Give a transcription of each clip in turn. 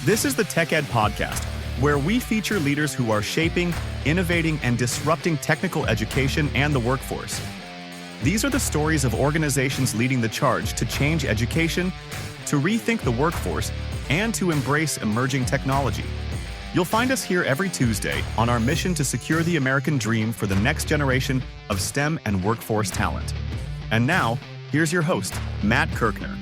This is the Tech Ed Podcast, where we feature leaders who are shaping, innovating, and disrupting technical education and the workforce. These are the stories of organizations leading the charge to change education, to rethink the workforce, and to embrace emerging technology. You'll find us here every Tuesday on our mission to secure the American dream for the next generation of STEM and workforce talent. And now, here's your host, Matt Kirchner.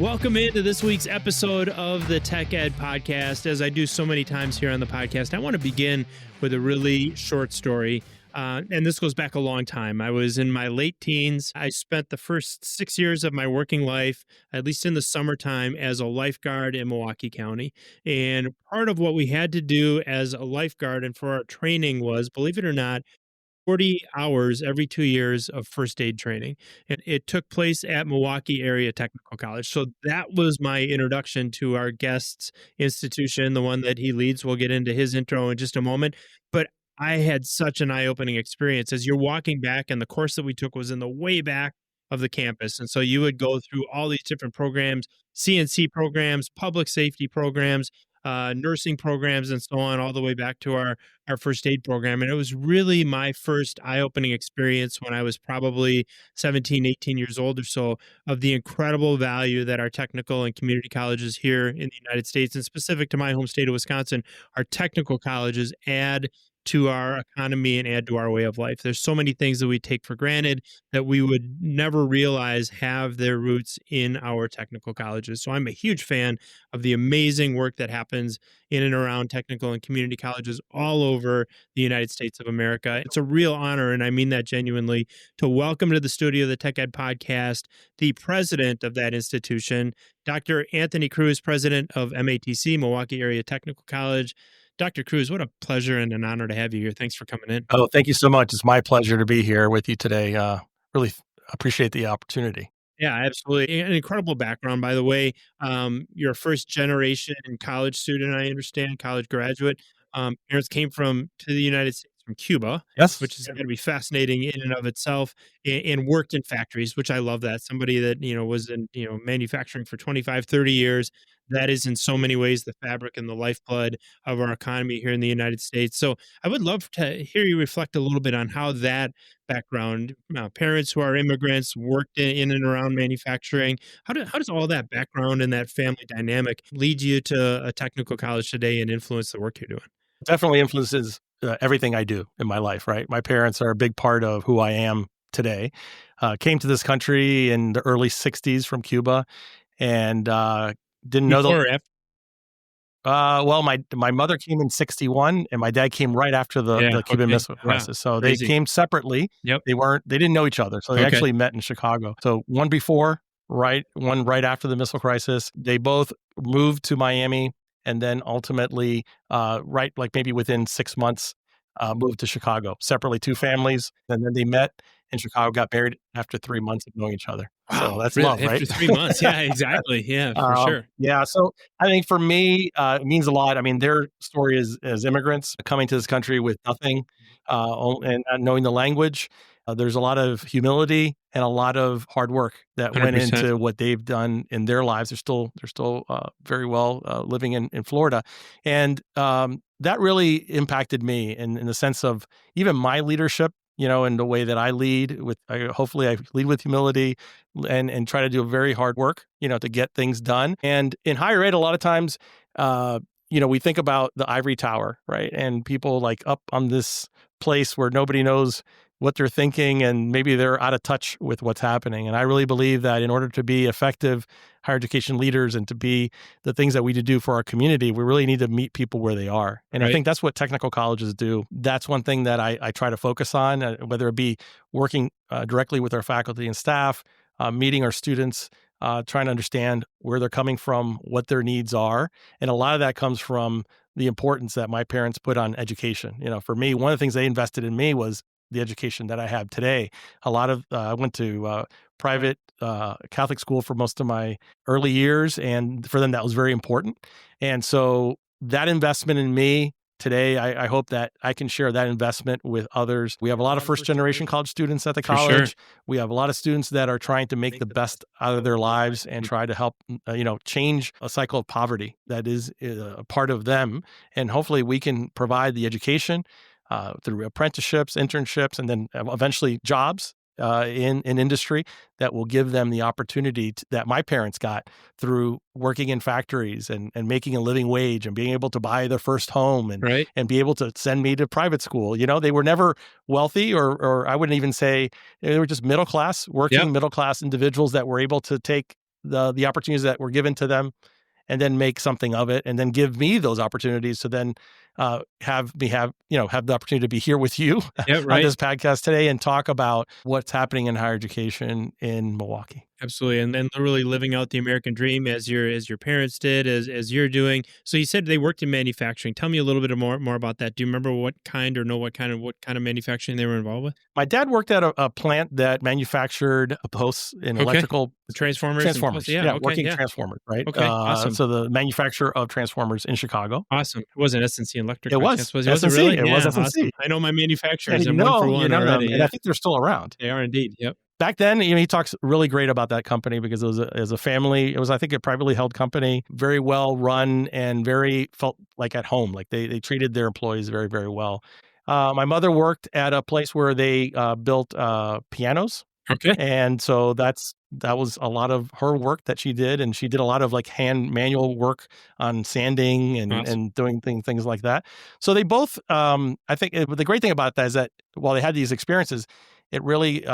Welcome into this week's episode of the Tech Ed Podcast. As I do so many times here on the podcast, I want to begin with a really short story. And this goes back a long time. I was in my late teens. I spent the first 6 years of my working life, at least in the summertime, as a lifeguard in Milwaukee County. And part of what we had to do as a lifeguard and for our training was, believe it or not, 40 hours every 2 years of first aid training. And it took place at Milwaukee Area Technical College. So that was my introduction to our guest's institution, the one that he leads. We'll get into his intro in just a moment. But I had such an eye-opening experience as you're walking back, and the course that we took was in the way back of the campus. And so you would go through all these different programs, CNC programs, public safety programs, nursing programs, and so on, all the way back to our first aid program. And it was really my first eye-opening experience when I was probably 17, 18 years old or so, of the incredible value that our technical and community colleges here in the United States, and specific to my home state of Wisconsin, our technical colleges add to our economy and add to our way of life. There's so many things that we take for granted that we would never realize have their roots in our technical colleges. So I'm a huge fan of the amazing work that happens in and around technical and community colleges all over the United States of America. It's a real honor, and I mean that genuinely, to welcome to the studio of the Tech Ed Podcast the president of that institution, Dr. Anthony Cruz, president of MATC, Milwaukee Area Technical College. Dr. Cruz, what a pleasure and an honor to have you here. Thanks for coming in. Oh, thank you so much. It's my pleasure to be here with you today. Really appreciate the opportunity. Yeah, absolutely. An incredible background, by the way. You're a first generation college student, I understand, college graduate. Parents came to the United States from Cuba, Yes, which is going to be fascinating in and of itself, and worked in factories, which I love that. Somebody that, was in, manufacturing for 25, 30 years. That is in so many ways the fabric and the lifeblood of our economy here in the United States. So I would love to hear you reflect a little bit on how that background, parents who are immigrants, worked in and around manufacturing. How does all that background and that family dynamic lead you to a technical college today and influence the work you're doing? definitely influences everything I do in my life, right? My parents are a big part of who I am today. Came to this country in the early 60s from Cuba and didn't know the... Well, my mother came in 61 and my dad came right after the Cuban Missile Crisis. So they came separately. Yep. They didn't know each other. So they actually met in Chicago. So one before, one right after the missile crisis. They both moved to Miami and then ultimately, maybe within 6 months, moved to Chicago. Separately, two families. And then they met in Chicago, got married after 3 months of knowing each other. Wow, so that's really? love, right? After 3 months. Yeah, exactly. Yeah, for sure. Yeah. So I think for me, it means a lot. I mean, their story is as immigrants coming to this country with nothing and not knowing the language. There's a lot of humility and a lot of hard work that 100%. Went into what they've done in their lives. They're still very well living in Florida. And that really impacted me in the sense of even my leadership, in the way that I lead hopefully I lead with humility and try to do very hard work, to get things done. And in higher ed, a lot of times, we think about the ivory tower, right? And people like up on this place where nobody knows what they're thinking and maybe they're out of touch with what's happening. And I really believe that in order to be effective higher education leaders and to be the things that we do for our community, we really need to meet people where they are. And right. I think that's what technical colleges do. That's one thing that I try to focus on, whether it be working directly with our faculty and staff, meeting our students, trying to understand where they're coming from, what their needs are. And a lot of that comes from the importance that my parents put on education. For me, one of the things they invested in me was the education that I have today. A lot of, I went to private Catholic school for most of my early years, and for them that was very important. And so that investment in me today, I hope that I can share that investment with others. We have a lot of first-generation college students at the For sure. college. We have a lot of students that are trying to make the best out of their lives and try to help, change a cycle of poverty that is a part of them. And hopefully we can provide the education through apprenticeships, internships, and then eventually jobs in industry that will give them the opportunity that my parents got through working in factories and making a living wage and being able to buy their first home and be able to send me to private school. They were never wealthy or I wouldn't even say they were just middle class, working middle class individuals that were able to take the opportunities that were given to them and then make something of it and then give me those opportunities to then have the opportunity to be here with you on this podcast today and talk about what's happening in higher education in Milwaukee. Absolutely. And then literally living out the American dream as your parents did, as you're doing. So you said they worked in manufacturing. Tell me a little bit more about that. Do you remember what kind of manufacturing they were involved with? My dad worked at a plant that manufactured posts in electrical transformers. Working transformers, right? Okay, awesome. So the manufacturer of transformers in Chicago. Awesome. It wasn't S&C Electric. It was. Was it really? It was S&C. Awesome. I know my manufacturers. And one for one already. And I think they're still around. They are indeed. Yep. Back then, he talks really great about that company because it was a family. It was, I think, a privately held company, very well run and felt like at home. Like they treated their employees very, very well. My mother worked at a place where they built pianos. Okay. And so that was a lot of her work that she did. And she did a lot of like manual work on sanding and doing things like that. So they both, I think the great thing about that is that while they had these experiences, it really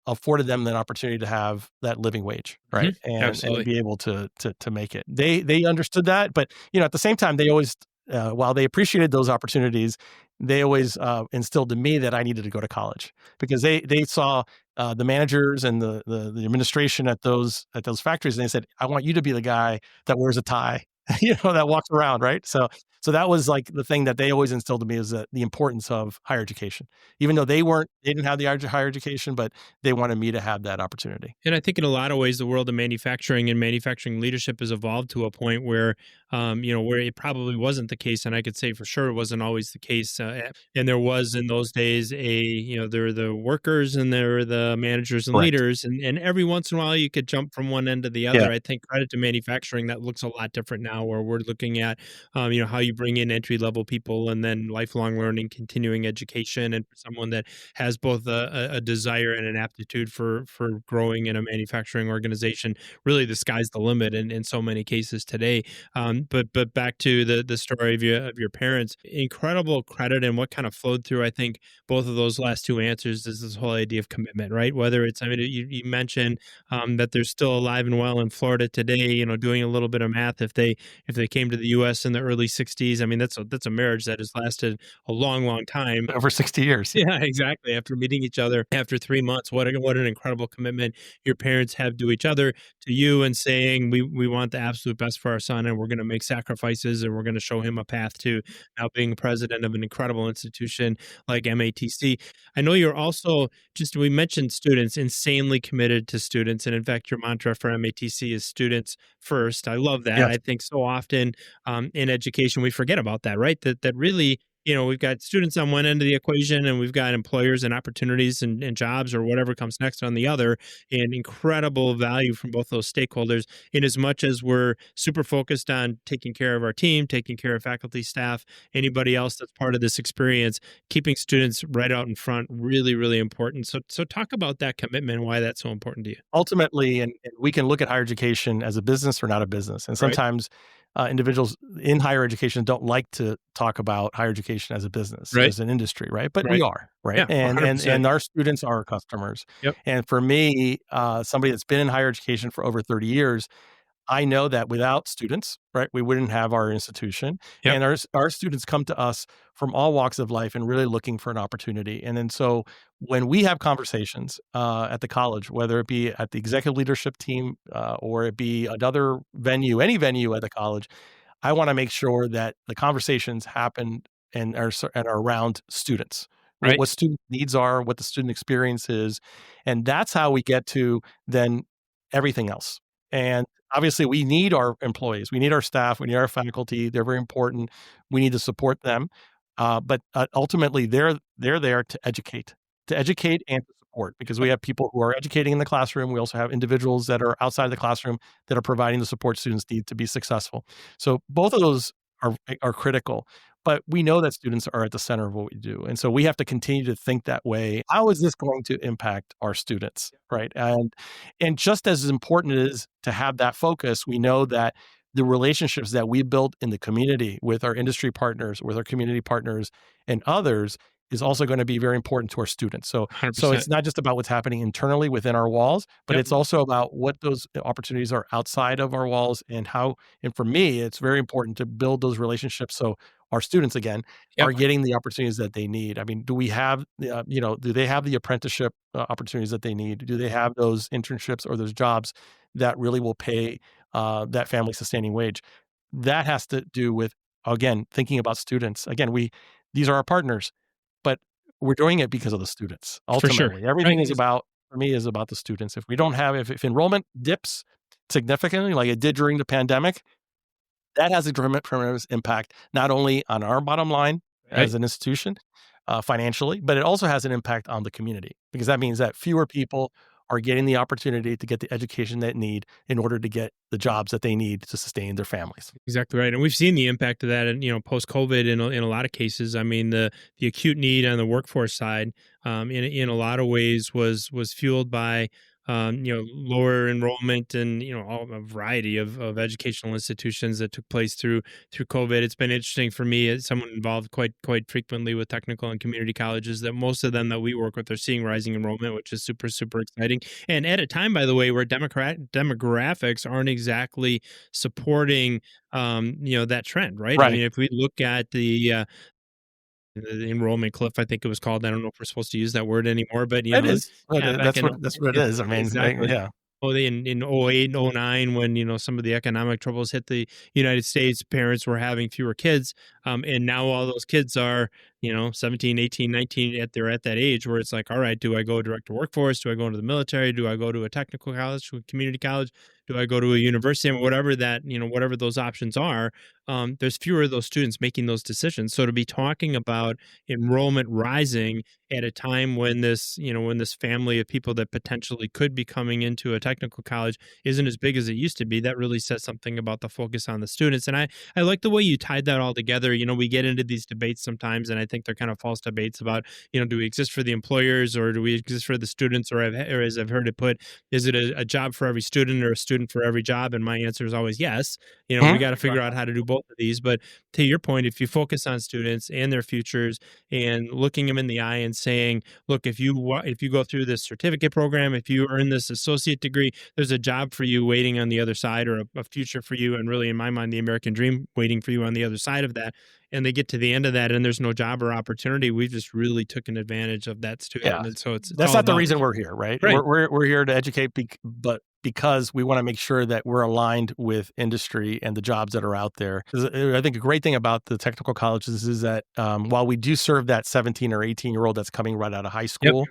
afforded them an opportunity to have that living wage, right? Mm-hmm. And be able to make it. They understood that, but at the same time, they always, while they appreciated those opportunities, they always instilled in me that I needed to go to college because they saw the managers and the administration at those factories, and they said, "I want you to be the guy that wears a tie, that walks around," right? So that was like the thing that they always instilled in me is the importance of higher education, even though they didn't have the higher education, but they wanted me to have that opportunity. And I think in a lot of ways, the world of manufacturing and manufacturing leadership has evolved to a point where, where it probably wasn't the case. And I could say for sure it wasn't always the case. And there was in those days there were the workers and there were the managers and leaders. And every once in a while you could jump from one end to the other. Yeah. I think credit to manufacturing, that looks a lot different now where we're looking at, how you bring in entry-level people and then lifelong learning, continuing education. And for someone that has both a desire and an aptitude for growing in a manufacturing organization, really the sky's the limit in so many cases today. But back to the story of your parents, incredible credit and what kind of flowed through, I think, both of those last two answers is this whole idea of commitment, right? Whether it's, you mentioned that they're still alive and well in Florida today, doing a little bit of math, if they came to the U.S. in the early 60s, that's a marriage that has lasted a long, long time. Over 60 years. Yeah, exactly. After meeting each other after 3 months, what an incredible commitment your parents have to each other, to you, and saying, we want the absolute best for our son and we're going to make sacrifices and we're going to show him a path to now being president of an incredible institution like MATC. I know you're also, we mentioned students, insanely committed to students. And in fact, your mantra for MATC is students first. I love that. Yes. I think so often in education, we forget about that, right? That really, we've got students on one end of the equation and we've got employers and opportunities and jobs or whatever comes next on the other, and incredible value from both those stakeholders in as much as we're super focused on taking care of our team, taking care of faculty, staff, anybody else that's part of this experience, keeping students right out in front, really, really important. So talk about that commitment and why that's so important to you. Ultimately, and we can look at higher education as a business or not a business. And sometimes individuals in higher education don't like to talk about higher education as a business, as an industry, right? But we are, right? Yeah, and our students are our customers. Yep. And for me, somebody that's been in higher education for over 30 years, I know that without students, right, we wouldn't have our institution. Yep. And our students come to us from all walks of life and really looking for an opportunity. And then so when we have conversations at the college, whether it be at the executive leadership team or it be another venue, any venue at the college, I want to make sure that the conversations happen and are around students. Right. What student needs are, what the student experience is. And that's how we get to then everything else. And obviously we need our employees, we need our staff, we need our faculty. They're very important. We need to support them. But ultimately, they're there to educate and to support, because we have people who are educating in the classroom. We also have individuals that are outside the classroom that are providing the support students need to be successful. So both of those are critical. But we know that students are at the center of what we do. And so we have to continue to think that way. How is this going to impact our students, right? And just as important it is to have that focus, we know that the relationships that we build in the community with our industry partners, with our community partners and others is also going to be very important to our students. So 100%. it's not just about what's happening internally within our walls, but it's also about what those opportunities are outside of our walls and for me, it's very important to build those relationships. So our students, again, are getting the opportunities that they need. I mean, do we have, do they have the apprenticeship opportunities that they need? Do they have those internships or those jobs that really will pay that family sustaining wage? That has to do with, again, thinking about students. Again, these are our partners, but we're doing it because of the students. Ultimately, sure. Everything is about the students. If we don't have, if enrollment dips significantly, like it did during the pandemic, that has a tremendous impact, not only on our bottom line as an institution financially, but it also has an impact on the community, because that means that fewer people are getting the opportunity to get the education they need in order to get the jobs that they need to sustain their families. Exactly right. And we've seen the impact of that, post-COVID in a lot of cases. I mean, the acute need on the workforce side, in a lot of ways was fueled by lower enrollment and, a variety of educational institutions that took place through COVID. It's been interesting for me as someone involved quite frequently with technical and community colleges that most of them that we work with are seeing rising enrollment, which is super, super exciting. And at a time, by the way, where demographics aren't exactly supporting, that trend, right? I mean, if we look at the enrollment cliff, I think it was called. I don't know if we're supposed to use that word anymore, but It is. that's what it is. I mean, exactly. yeah. In 08 and 09, when, some of the economic troubles hit the United States, parents were having fewer kids. And now all those kids are, 17, 18, 19, they're at that age where it's like, all right, do I go direct to workforce? Do I go into the military? Do I go to a technical college, to a community college? Do I go to a university? And whatever those options are, there's fewer of those students making those decisions. So to be talking about enrollment rising at a time when this family of people that potentially could be coming into a technical college isn't as big as it used to be, that really says something about the focus on the students. And I like the way you tied that all together. We get into these debates sometimes, and I think they're kind of false debates about, do we exist for the employers or do we exist for the students? Or as I've heard it put, is it a job for every student or a student for every job? And my answer is always yes. We got to figure out how to do both of these. But to your point, if you focus on students and their futures and looking them in the eye and saying, look, if you go through this certificate program, if you earn this associate degree, there's a job for you waiting on the other side, or a future for you, and really, in my mind, the American dream waiting for you on the other side of that. And they get to the end of that and there's no job or opportunity. We've just really taken advantage of that student. Yeah. And so that's not the reason we're here, right? Right. We're here to educate, but because we want to make sure that we're aligned with industry and the jobs that are out there. I think a great thing about the technical colleges is that while we do serve that 17 or 18-year-old that's coming right out of high school,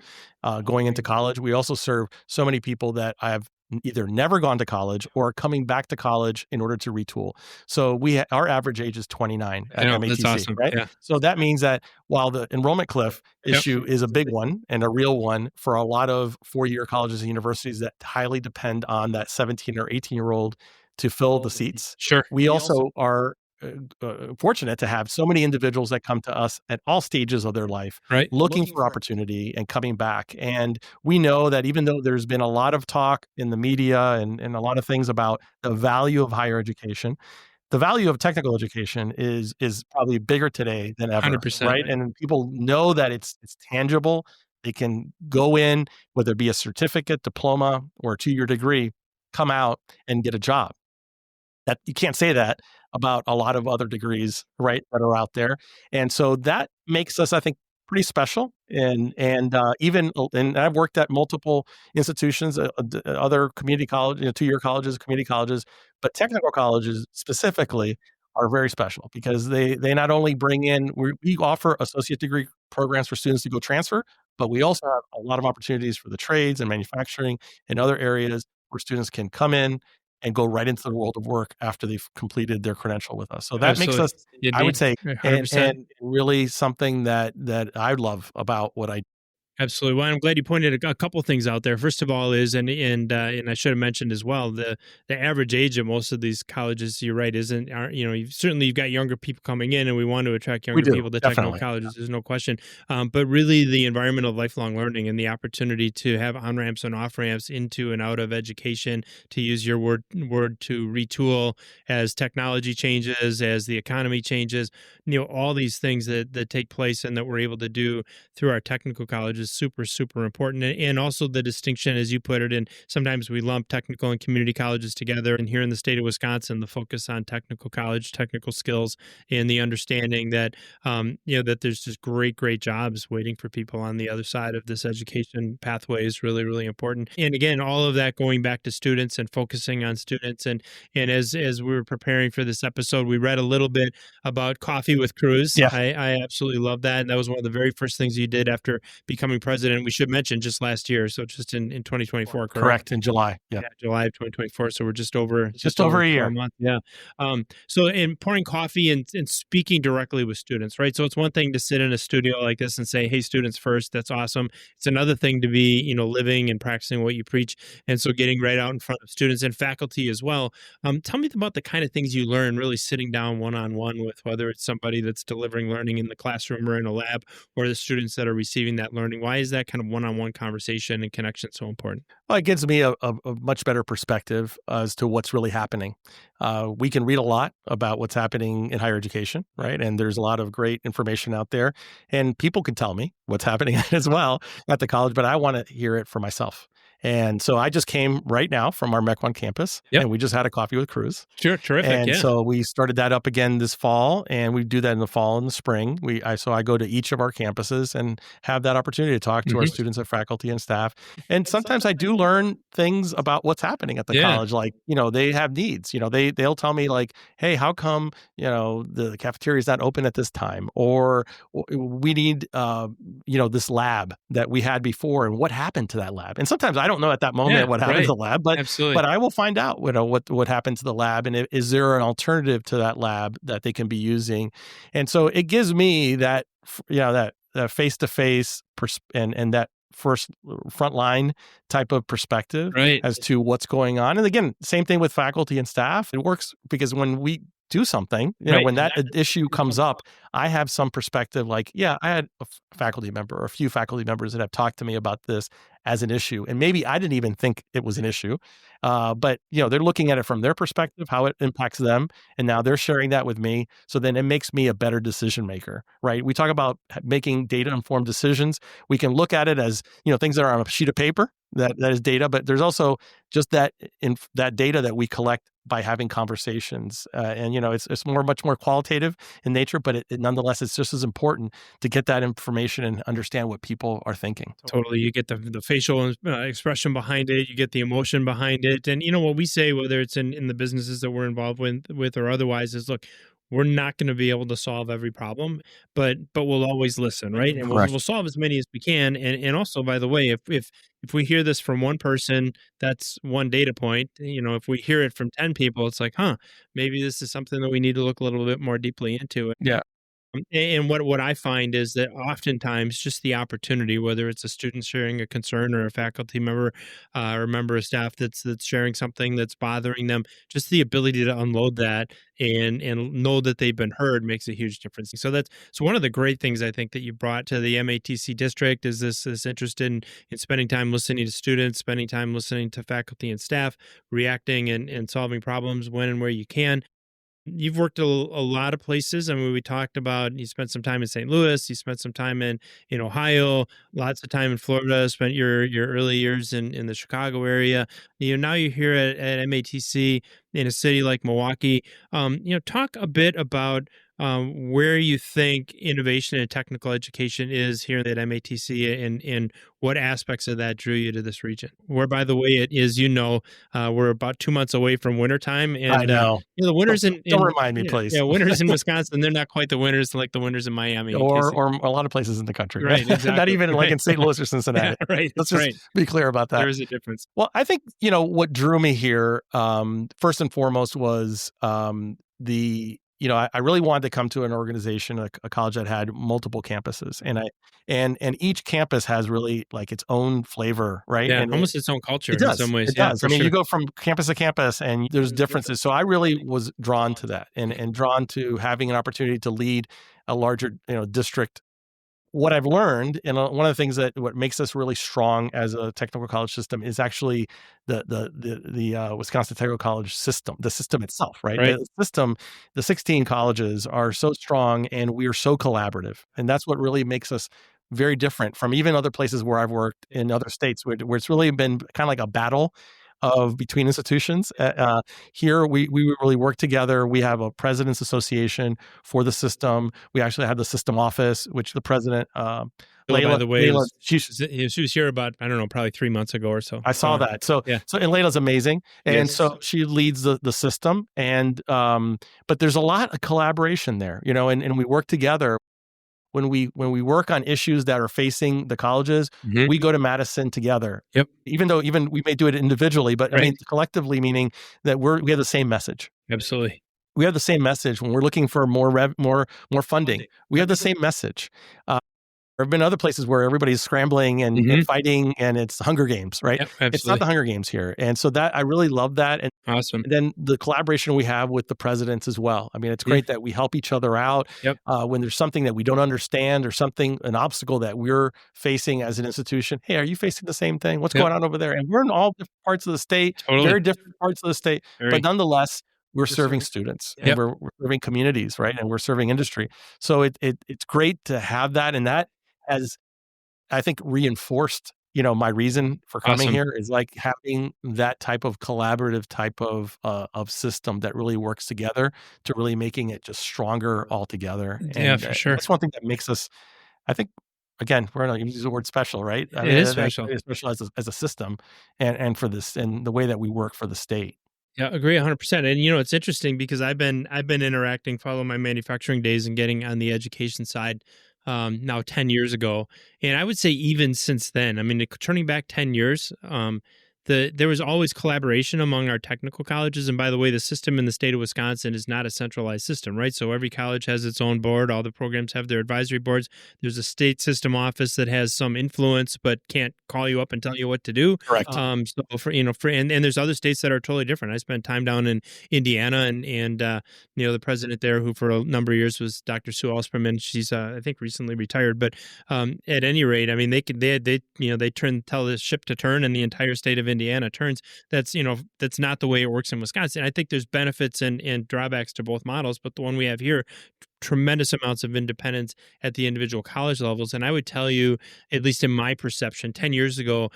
going into college, we also serve so many people that have either never gone to college or coming back to college in order to retool. So our average age is 29 at MATC, that's awesome. right? Yeah. So that means that while the enrollment cliff issue is a big one and a real one for a lot of four-year colleges and universities that highly depend on that 17 or 18-year-old to fill the seats. Sure. We also are fortunate to have so many individuals that come to us at all stages of their life, looking for opportunity and coming back. And we know that even though there's been a lot of talk in the media and a lot of things about the value of higher education, the value of technical education is probably bigger today than ever, 100%. right? And people know that it's tangible. They can go in, whether it be a certificate, diploma, or a 2-year degree, come out and get a job. That you can't say that about a lot of other degrees, right, that are out there. And so that makes us, I think, pretty special. And I've worked at multiple institutions, other community college, 2-year colleges, community colleges, but technical colleges specifically are very special because they not only bring in, we offer associate degree programs for students to go transfer, but we also have a lot of opportunities for the trades and manufacturing and other areas where students can come in and go right into the world of work after they've completed their credential with us. So that makes Absolutely. us, You I would did. say, 100%. and really something that I love about what I. Absolutely. Well, I'm glad you pointed a couple things out there. First of all, is and I should have mentioned as well, the average age of most of these colleges, you're right, isn't aren't certainly you've got younger people coming in, and we want to attract We younger do, people to technical definitely. colleges. There's no question. But really, the environment of lifelong learning and the opportunity to have on ramps and off ramps into and out of education, to use your word to retool as technology changes, as the economy changes, all these things that take place and that we're able to do through our technical colleges is super, super important. And also the distinction, as you put it, and sometimes we lump technical and community colleges together. And here in the state of Wisconsin, the focus on technical college, technical skills, and the understanding that, that there's just great, great jobs waiting for people on the other side of this education pathway is really, really important. And again, all of that going back to students and focusing on students. And as we were preparing for this episode, we read a little bit about Coffee with Cruz. Yeah. I absolutely love that. And that was one of the very first things you did after becoming president. We should mention just last year. So just in 2024, correct? Correct, in July. Yeah. July of 2024. So we're just over a year. a month. Yeah. So in pouring coffee and speaking directly with students, right? So it's one thing to sit in a studio like this and say, hey, students first. That's awesome. It's another thing to be, living and practicing what you preach. And so getting right out in front of students and faculty as well. Tell me about the kind of things you learn really sitting down one-on-one with, whether it's somebody that's delivering learning in the classroom or in a lab, or the students that are receiving that learning. Why is that kind of one-on-one conversation and connection so important? Well, it gives me a much better perspective as to what's really happening. We can read a lot about what's happening in higher education, right? And there's a lot of great information out there. And people can tell me what's happening as well at the college, but I want to hear it for myself. And so I just came right now from our MEC1 campus, and we just had a coffee with Cruz. Sure, terrific. And so we started that up again this fall, and we do that in the fall and the spring. So I go to each of our campuses and have that opportunity to talk to our students and faculty and staff. And sometimes I do learn things about what's happening at the college. Like, they have needs. They'll tell me like, hey, how come, the cafeteria is not open at this time? Or we need, this lab that we had before, and what happened to that lab? And sometimes I don't know at that moment what happened to the lab, but I will find out, what happened to the lab, and is there an alternative to that lab that they can be using? And so it gives me that, that face-to-face and that first frontline type of perspective as to what's going on. And again, same thing with faculty and staff. It works because when we do something, when that issue comes up, I have some perspective like, I had a faculty member or a few faculty members that have talked to me about this as an issue. And maybe I didn't even think it was an issue. But, they're looking at it from their perspective, how it impacts them. And now they're sharing that with me. So then it makes me a better decision maker, right? We talk about making data-informed decisions. We can look at it as, things that are on a sheet of paper, that is data, but there's also just that data that we collect by having conversations. And, it's much more qualitative in nature, but it nonetheless, it's just as important to get that information and understand what people are thinking. Totally. You get the facial expression behind it. You get the emotion behind it. And, what we say, whether it's in the businesses that we're involved with or otherwise, is look, we're not going to be able to solve every problem, but we'll always listen, right? And we'll solve as many as we can. And also, by the way, if we hear this from one person, that's one data point. If we hear it from 10 people, it's like, maybe this is something that we need to look a little bit more deeply into. Yeah. And what I find is that oftentimes just the opportunity, whether it's a student sharing a concern or a faculty member or a member of staff that's sharing something that's bothering them, just the ability to unload that and know that they've been heard makes a huge difference. So one of the great things I think that you brought to the MATC district is this interest in spending time listening to students, spending time listening to faculty and staff, reacting and solving problems when and where you can. You've worked a lot of places. I mean, we talked about you spent some time in St. Louis, you spent some time in Ohio, lots of time in Florida, spent your early years in the Chicago area. Now you're here at MATC in a city like Milwaukee. Talk a bit about where you think innovation and technical education is here at MATC, and what aspects of that drew you to this region. Where, by the way, it is, we're about 2 months away from wintertime, and I know. the winters Don't remind me, please. winters in Wisconsin, they're not quite the winters like the winters in Miami, or a lot of places in the country. Right, exactly. Not even right. like in St. Louis or Cincinnati. Yeah, right. Let's just be clear about that. There is a difference. Well, I think, what drew me here, first and foremost was I really wanted to come to an organization, a college that had multiple campuses, and each campus has really like its own flavor, right? Yeah, and almost its own culture it does. in some ways. It Yeah, does. I mean, sure. you go from campus to campus and there's differences. So I really was drawn to that and drawn to having an opportunity to lead a larger, district. What I've learned, and one of the things what makes us really strong as a technical college system is actually the Wisconsin Technical College system, the system itself, right? The system, the 16 colleges are so strong, and we are so collaborative, and that's what really makes us very different from even other places where I've worked in other states, where it's really been kind of like a battle between institutions. Here, we really work together. We have a president's association for the system. We actually have the system office, which the president, Layla, by the way, she was here about, I don't know, probably 3 months ago or so. I saw that. So, and Layla's amazing. And so she leads the system. And, but there's a lot of collaboration there, and we work together. When we work on issues that are facing the colleges, we go to Madison together. Yep. Even though we may do it individually, but I mean collectively, meaning that we have the same message. Absolutely. We have the same message when we're looking for more funding. We have the same message. There have been other places where everybody's scrambling and fighting, and it's Hunger Games, right? Yep, it's not the Hunger Games here. And so that I really love that. And awesome. And then the collaboration we have with the presidents as well. I mean, it's great that we help each other out. Yep. When there's something that we don't understand or an obstacle that we're facing as an institution. Hey, are you facing the same thing? What's going on over there? And we're in all different parts of the state, very different parts of the state, but nonetheless, we're serving students and we're serving communities, right? And we're serving industry. So it's great to have that, and that has, I think, reinforced, my reason for coming here is like having that type of collaborative type of system that really works together to really making it just stronger altogether. And for sure. That's one thing that makes us, I think, again, we're going to use the word special, right? It is special. It's special as a system and for this, and the way that we work for the state. Yeah, agree 100%. And it's interesting because I've been interacting, following my manufacturing days and getting on the education side now 10 years ago. And I would say even since then, I mean, turning back 10 years, there was always collaboration among our technical colleges. And by the way, the system in the state of Wisconsin is not a centralized system, right? So every college has its own board. All the programs have their advisory boards. There's a state system office that has some influence, but can't call you up and tell you what to do. Correct. And there's other states that are totally different. I spent time down in Indiana, and the president there, who for a number of years was Dr. Sue Alsperman. She's I think recently retired, but at any rate, I mean, they tell the ship to turn, and the entire state of Indiana turns. That's not the way it works in Wisconsin. I think there's benefits and drawbacks to both models, but the one we have here, tremendous amounts of independence at the individual college levels. And I would tell you, at least in my perception, 10 years ago,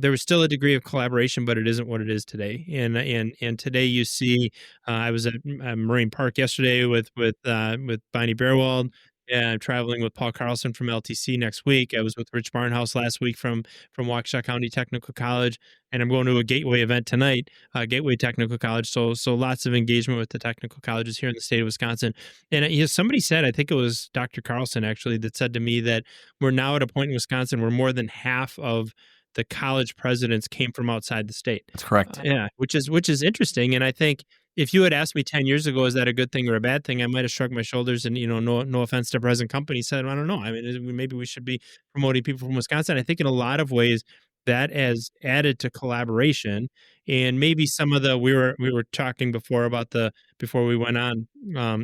there was still a degree of collaboration, but it isn't what it is today. And today you see, I was at Marine Park yesterday with Bonnie Bearwald. Yeah, I'm traveling with Paul Carlson from LTC next week. I was with Rich Barnhouse last week from Waukesha County Technical College, and I'm going to a Gateway event tonight, Gateway Technical College. So lots of engagement with the technical colleges here in the state of Wisconsin. And somebody said, I think it was Dr. Carlson actually, that said to me that we're now at a point in Wisconsin where more than half of the college presidents came from outside the state. That's correct. Yeah, which is interesting. And I think if you had asked me 10 years ago, is that a good thing or a bad thing, I might have shrugged my shoulders and, no offense to present company, said, I don't know. I mean, maybe we should be promoting people from Wisconsin. I think in a lot of ways that has added to collaboration, and maybe some of we were talking before we went on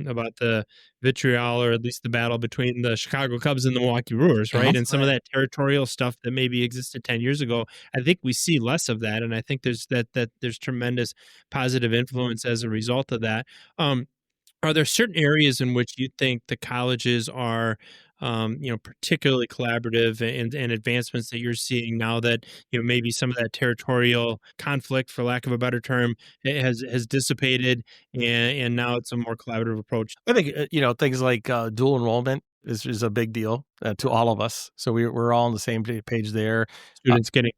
about the vitriol, or at least the battle between the Chicago Cubs and the Milwaukee Brewers, right? And some of that territorial stuff that maybe existed 10 years ago, I think we see less of that. And I think there's tremendous positive influence as a result of that. Are there certain areas in which you think the colleges are particularly collaborative and advancements that you're seeing now that, maybe some of that territorial conflict, for lack of a better term, has dissipated, and now it's a more collaborative approach. I think, things like dual enrollment is a big deal to all of us. So we're all on the same page there. Students getting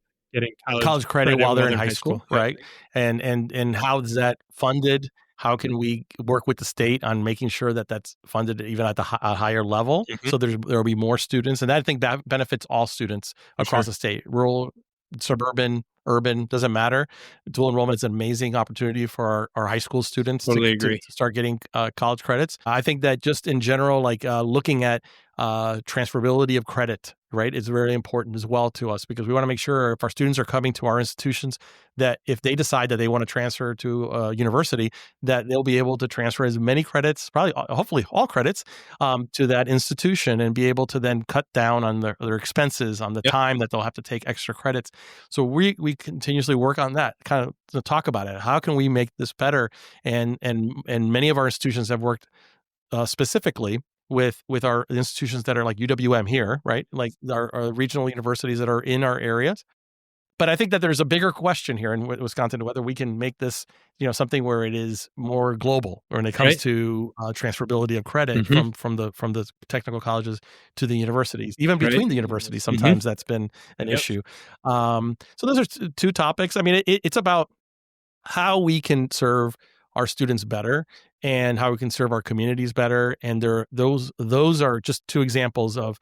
College credit while they're in high Yep. school, right? And how is that funded? How can we work with the state on making sure that that's funded even at a higher level? So there will be more students, and I think that benefits all students across the state, rural, suburban, urban, doesn't matter. Dual enrollment is an amazing opportunity for our high school students to start getting college credits. I think that just in general, like looking at transferability of credit, right, is very important as well to us, because we want to make sure if our students are coming to our institutions, that if they decide that they want to transfer to a university, that they'll be able to transfer as many credits, probably hopefully all credits, to that institution, and be able to then cut down on their expenses, on the time that they'll have to take extra credits. So we continuously work on that, kind of to talk about it. How can we make this better? And many of our institutions have worked specifically with our institutions that are like UWM here, right? Like our regional universities that are in our areas. But I think that there's a bigger question here in Wisconsin, whether we can make this, something where it is more global when it comes to transferability of credit from the technical colleges to the universities, even between the universities. Sometimes that's been an issue. So those are two topics. I mean, it's about how we can serve our students better and how we can serve our communities better. And those are just two examples of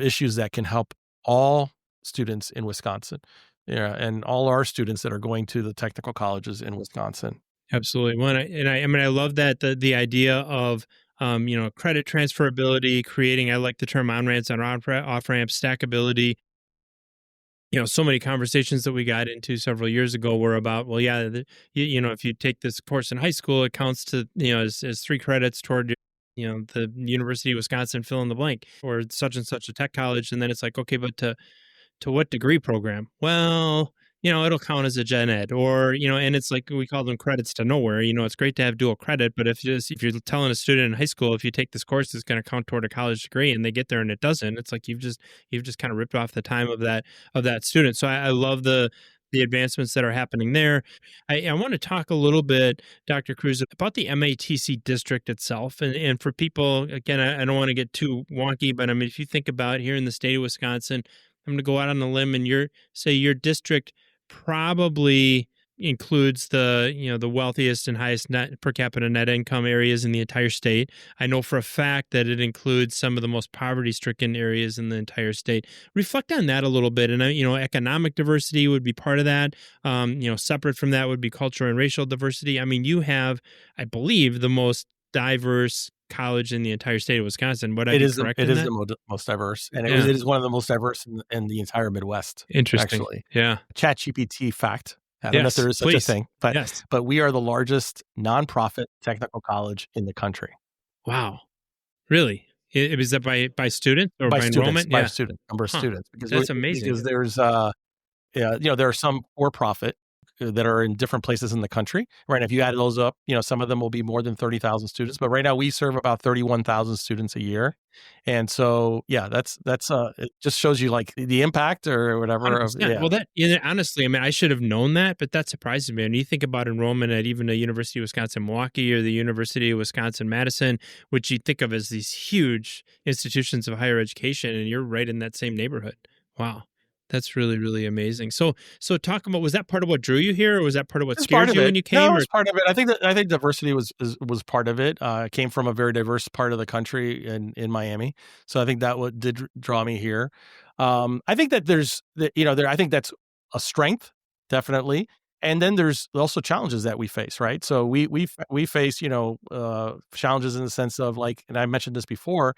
issues that can help all students in Wisconsin, and all our students that are going to the technical colleges in Wisconsin. Absolutely. Well, I love that the idea of credit transferability, creating, I like the term on-ramps and off-ramps, stackability. So many conversations that we got into several years ago were about, well, yeah, if you take this course in high school, it counts to, as 3 credits toward, the University of Wisconsin, fill in the blank, or such and such a tech college. And then it's like, okay, but to what degree program? Well, it'll count as a gen ed, or, and it's like, we call them credits to nowhere. It's great to have dual credit, but if you're telling a student in high school, if you take this course, it's going to count toward a college degree, and they get there and it doesn't, it's like you've just kind of ripped off the time of that student. So I love the advancements that are happening there. I want to talk a little bit, Dr. Cruz, about the MATC district itself. And for people, again, I don't want to get too wonky, but I mean, if you think about here in the state of Wisconsin, I'm going to go out on a limb, and your district probably includes the wealthiest and highest net per capita net income areas in the entire state. I know for a fact that it includes some of the most poverty-stricken areas in the entire state. Reflect on that a little bit. And economic diversity would be part of that. Separate from that would be cultural and racial diversity. I mean, you have, I believe, the most diverse college in the entire state of Wisconsin. But it is the most diverse, and it is one of the most diverse in the entire Midwest. Interesting. Actually, yeah. ChatGPT fact. I don't know if there is such a thing, but we are the largest nonprofit technical college in the country. Wow, really? Is that by students or by enrollment? By student number of students. Because that's amazing. Because there's there are some for-profit that are in different places in the country. Right. If you add those up, some of them will be more than 30,000 students. But right now we serve about 31,000 students a year. And so, that's it just shows you like the impact or whatever. Well, honestly, I mean, I should have known that, but that surprises me. And you think about enrollment at even the University of Wisconsin-Milwaukee or the University of Wisconsin-Madison, which you think of as these huge institutions of higher education, and you're right in that same neighborhood. Wow. That's really, really amazing. So talk about, was that part of what drew you here, or was that part of what scared you when you came? No, it was part of it. I think diversity was part of it. I came from a very diverse part of the country in Miami, so I think that did draw me here. I think that I think that's a strength, definitely. And then there's also challenges that we face, right? So we face challenges in the sense of, like, and I mentioned this before,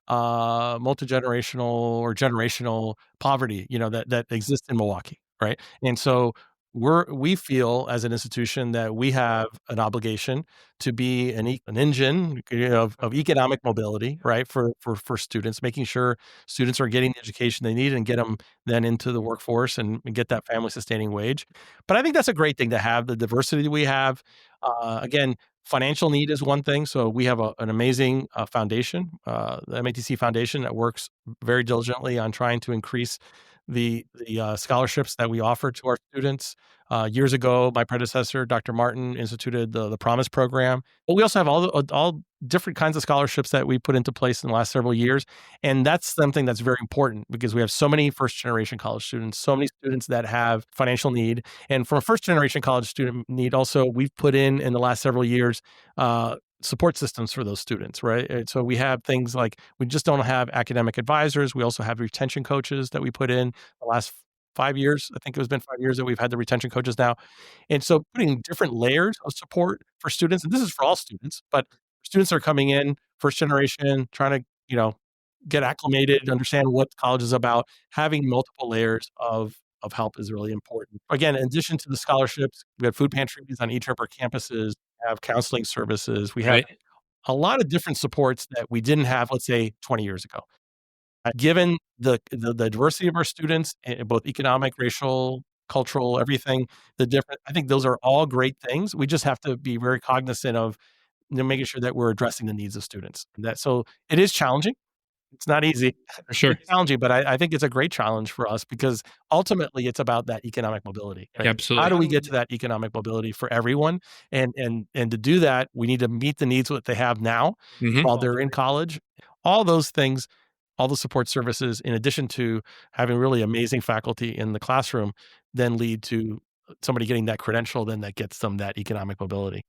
multi-generational or generational poverty, that exists in Milwaukee, right? And so we feel as an institution that we have an obligation to be an engine of economic mobility, right, for students, making sure students are getting the education they need and get them then into the workforce and get that family sustaining wage. But I think that's a great thing to have, the diversity we have. Again, Financial need is one thing. So we have an amazing foundation, the MATC Foundation, that works very diligently on trying to increase the scholarships that we offer to our students. Years ago, my predecessor, Dr. Martin, instituted the Promise program. But we also have all different kinds of scholarships that we put into place in the last several years. And that's something that's very important because we have so many first-generation college students, so many students that have financial need. And from a first-generation college student need also, we've put in the last several years, support systems for those students, right? And so we have things like, we just don't have academic advisors. We also have retention coaches that we put in the last 5 years. I think it has been 5 years that we've had the retention coaches now. And so putting different layers of support for students, and this is for all students, but students are coming in, first generation, trying to, get acclimated, understand what college is about. Having multiple layers of help is really important. Again, in addition to the scholarships, we have food pantries on each of our campuses, we have counseling services. We have a lot of different supports that we didn't have, let's say, 20 years ago. Given the diversity of our students, both economic, racial, cultural, everything, I think those are all great things. We just have to be very cognizant of making sure that we're addressing the needs of students. So it is challenging. It's not easy. Sure. It's challenging, but I think it's a great challenge for us because ultimately it's about that economic mobility. Right? Absolutely. How do we get to that economic mobility for everyone? And to do that, we need to meet the needs that they have now while they're in college. All those things, all the support services, in addition to having really amazing faculty in the classroom, then lead to somebody getting that credential, then that gets them that economic mobility.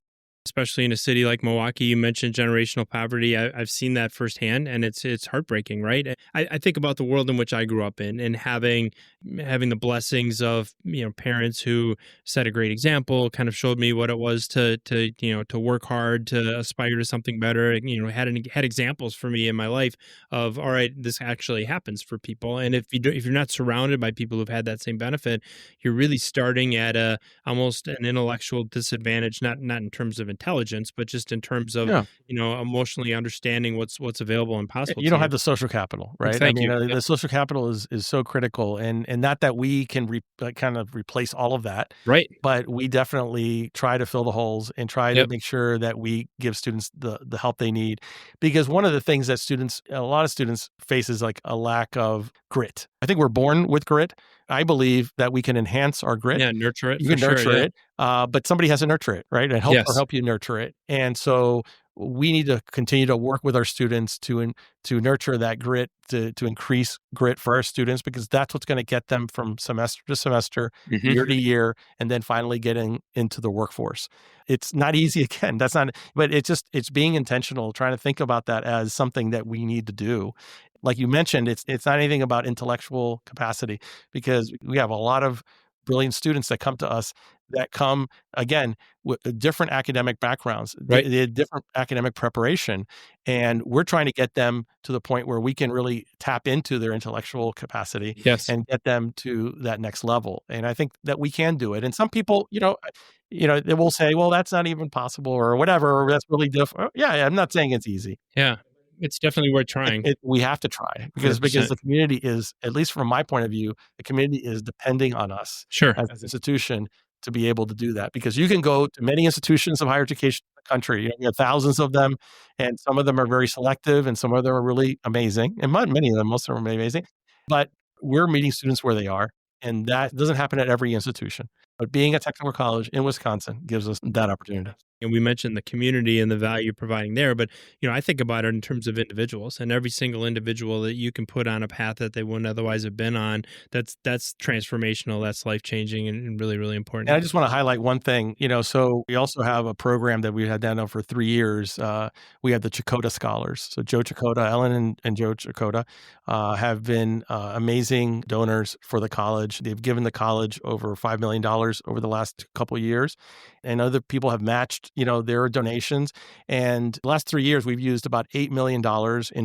Especially in a city like Milwaukee, you mentioned generational poverty. I've seen that firsthand, and it's heartbreaking, right? I think about the world in which I grew up in, and having the blessings of parents who set a great example, kind of showed me what it was to work hard, to aspire to something better. Had examples for me in my life of, all right, this actually happens for people, and if you're not surrounded by people who've had that same benefit, you're really starting at almost an intellectual disadvantage, not in terms of intelligence, but just in terms of emotionally understanding what's available and possible. You don't have the social capital, right? Thank you. The social capital is so critical, and not that we can kind of replace all of that, right? But we definitely try to fill the holes and try to make sure that we give students the help they need, because one of the things that a lot of students face is like a lack of grit. I think we're born with grit. I believe that we can enhance our grit. Yeah, nurture it. You can nurture it, but somebody has to nurture it, right? And help you nurture it. And so we need to continue to work with our students to nurture that grit, to increase grit for our students, because that's what's going to get them from semester to semester, year to year, and then finally getting into the workforce. It's not easy again. But it's being intentional, trying to think about that as something that we need to do. Like you mentioned, it's not anything about intellectual capacity, because we have a lot of brilliant students that come to us that come, again, with different academic backgrounds, different academic preparation. And we're trying to get them to the point where we can really tap into their intellectual capacity and get them to that next level. And I think that we can do it. And some people, they will say, well, that's not even possible or whatever, or that's really difficult. Yeah, I'm not saying it's easy. Yeah. It's definitely worth trying. We have to try because the community is, at least from my point of view, the community is depending on us as an institution to be able to do that. Because you can go to many institutions of higher education in the country. We have thousands of them, and some of them are very selective, and some of them are really amazing, and many of them, most of them are amazing. But we're meeting students where they are, and that doesn't happen at every institution. But being a technical college in Wisconsin gives us that opportunity. And we mentioned the community and the value providing there, but I think about it in terms of individuals, and every single individual that you can put on a path that they wouldn't otherwise have been on. That's transformational. That's life changing and really, really important. And I just want to highlight one thing. So we also have a program that we had done for 3 years. We have the Chakota Scholars. So Joe Chakota, Ellen and Joe Chakota have been amazing donors for the college. They've given the college over $5 million over the last couple of years, and other people have matched their donations. And the last 3 years, we've used about $8 million in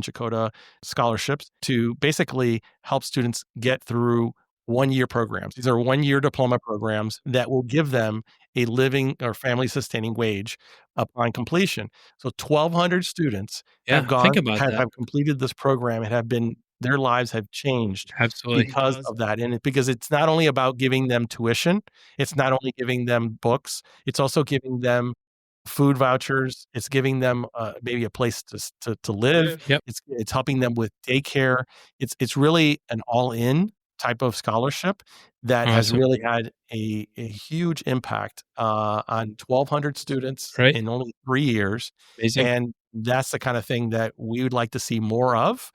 Chakota scholarships to basically help students get through 1-year programs. These are 1-year diploma programs that will give them a living or family sustaining wage upon completion. So 1,200 students have completed this program and their lives have changed because of that. And because it's not only about giving them tuition, it's not only giving them books, it's also giving them food vouchers. It's giving them maybe a place to live. Yep. It's helping them with daycare. It's really an all-in type of scholarship that has Awesome. really had a huge impact on 1,200 students Right. in only 3 years. Amazing. And that's the kind of thing that we would like to see more of.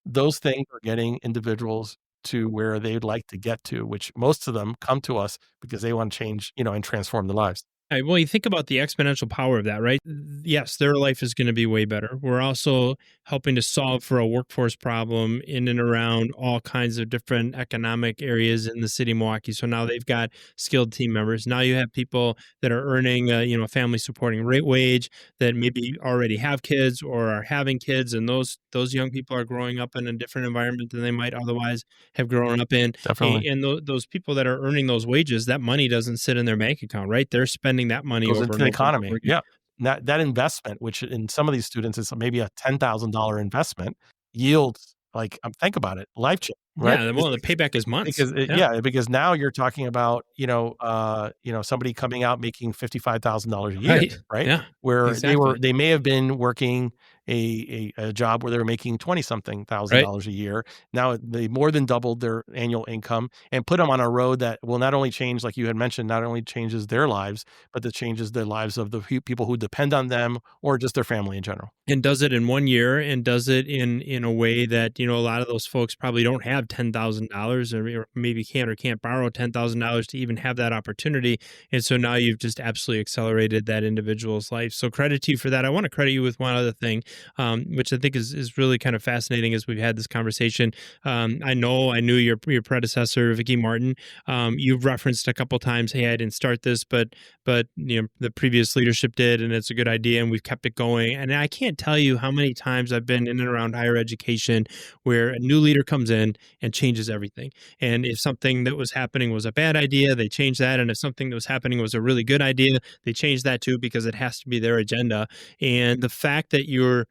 Those things are getting individuals to where they'd like to get to, which most of them come to us because they want to change, and transform their lives. Right, well, you think about the exponential power of that, right? Yes, their life is going to be way better. We're also helping to solve for a workforce problem in and around all kinds of different economic areas in the city of Milwaukee. So now they've got skilled team members. Now you have people that are earning, a family supporting rate wage that maybe already have kids or are having kids, and those young people are growing up in a different environment than they might otherwise have grown up in. Definitely. And those people that are earning those wages, that money doesn't sit in their bank account, right? They're spending that money Goes over into and the over and economy. over again. Yeah. That investment, which in some of these students is maybe a $10,000 investment, yields, like, think about it, life change, right? Yeah, well, the payback is months. Because now you're talking about, somebody coming out making $55,000 a year, right? Yeah, Where exactly. they may have been working a job where they were making 20-something thousand dollars a year. Now they more than doubled their annual income and put them on a road that will not only change, like you had mentioned, not only changes their lives, but that changes the lives of the people who depend on them or just their family in general. And does it in 1 year, and does it in a way that, a lot of those folks probably don't have $10,000 or maybe can't borrow $10,000 to even have that opportunity. And so now you've just absolutely accelerated that individual's life. So credit to you for that. I want to credit you with one other thing, which I think is really kind of fascinating as we've had this conversation. I knew your predecessor, Vicky Martin. You've referenced a couple times, hey, I didn't start this, but the previous leadership did, and it's a good idea, and we've kept it going. And I can't tell you how many times I've been in and around higher education where a new leader comes in and changes everything. And if something that was happening was a bad idea, they change that. And if something that was happening was a really good idea, they change that too, because it has to be their agenda. And the fact that you're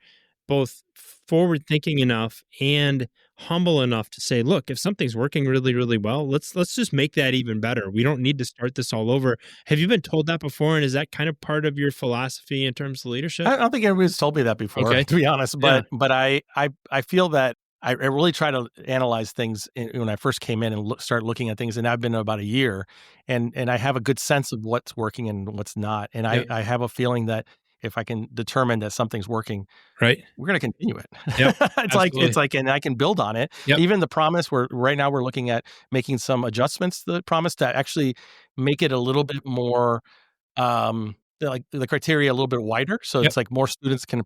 both forward thinking enough and humble enough to say, look, if something's working really, really well, let's just make that even better. We don't need to start this all over. Have you been told that before? And is that kind of part of your philosophy in terms of leadership? I don't think everybody's told me that before, Okay. to be honest. But I feel that I really try to analyze things when I first came in and start looking at things. And I've been about a year, and I have a good sense of what's working and what's not. And I have a feeling that if I can determine that something's working, right, we're going to continue it. Yep, it's like, and I can build on it. Yep. Even the promise, right now we're looking at making some adjustments to the promise to actually make it a little bit more, like the criteria a little bit wider. So it's like more students can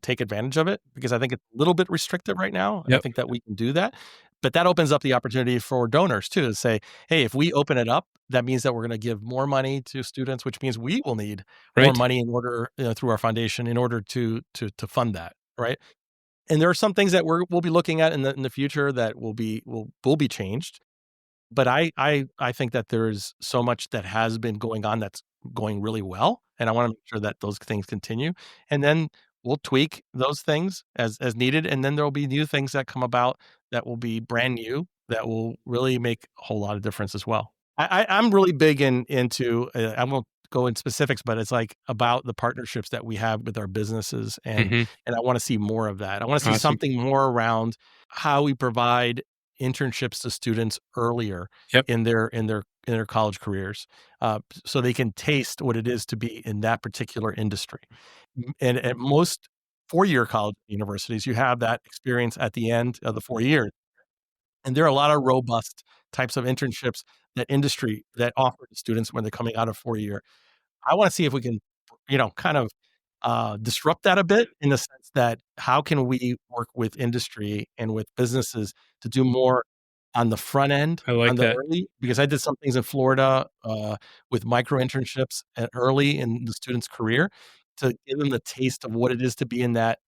take advantage of it, because I think it's a little bit restrictive right now. I think that we can do that. But that opens up the opportunity for donors too, to say, hey, if we open it up, that means that we're going to give more money to students, which means we will need more money in order, through our foundation, in order to fund that, right? And there are some things that we'll be looking at in the future that will be changed. But I think that there is so much that has been going on that's going really well, and I want to make sure that those things continue. And then we'll tweak those things as needed, and then there will be new things that come about that will be brand new, that will really make a whole lot of difference as well. I'm really big into I won't go in specifics, but it's like about the partnerships that we have with our businesses, and I want to see more of that. I want to see something more around how we provide internships to students earlier in their college careers, so they can taste what it is to be in that particular industry. And at most 4-year college universities, you have that experience at the end of the 4 years. And there are a lot of robust types of internships that offer to students when they're coming out of 4-year. I want to see if we can, kind of disrupt that a bit, in the sense that how can we work with industry and with businesses to do more on the front end, I like on the that. early, because I did some things in Florida with micro internships early in the student's career, to give them the taste of what it is to be in that